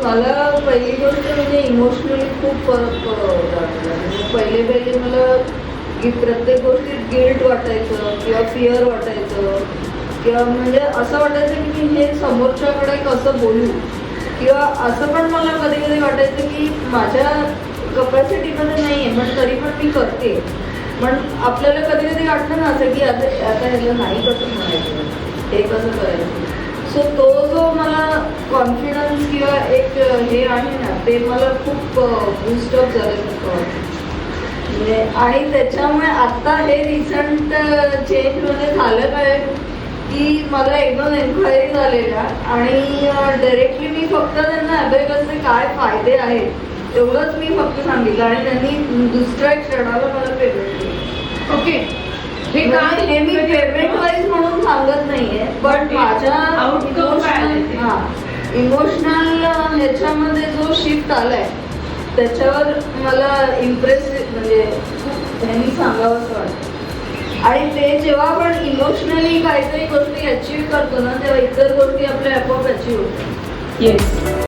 मला पहिली गोष्ट म्हणजे इमोशनली खूप फरक जाणवला. म्हणजे पहिले मला की प्रत्येक गोष्टीत गिल्ट वाटायचं किंवा फिअर वाटायचं किंवा म्हणजे असं वाटायचं की मी हे समोरच्याकडे कसं बोलू, किंवा असं पण मला कधी कधी वाटायचं की माझ्या कपॅसिटीमध्ये नाही आहे पण तरी पण मी करते. पण आपल्याला कधी कधी वाटतं ना असं की आता ह्याला नाही कसं म्हणायचं, हे कसं करायचं. सो तो जो मला कॉन्फिडन्स किंवा एक हे आहे ना ते मला खूप बूस्टअप झाल्यासारखं वाटतं. म्हणजे आणि त्याच्यामुळे आता हे रिसंट चेंजमध्ये झालं काय की मला 1-2 एन्क्वायरी झालेल्या आणि डायरेक्टली मी फक्त त्यांना अबॅकसचे काय फायदे आहेत एवढंच मी फक्त सांगितलं आणि त्यांनी दुसऱ्या क्षणाला मला पेमेंट केलं. ओके, हे म्हणजे काय हे मी पेमेंट वाईज म्हणून सांगत नाहीये, बट माझ्या इमोशनल ह्याच्यामध्ये जो शिफ्ट आलाय त्याच्यावर मला इम्प्रेसिव्ह म्हणजे खूप ह्यांनी सांगावंच वाटतं. आणि ते जेव्हा आपण इमोशनली काहीतरी गोष्टी अचीव्ह करतो ना तेव्हा इतर गोष्टी आपल्या आपोआप अचीव्ह होतात. येस.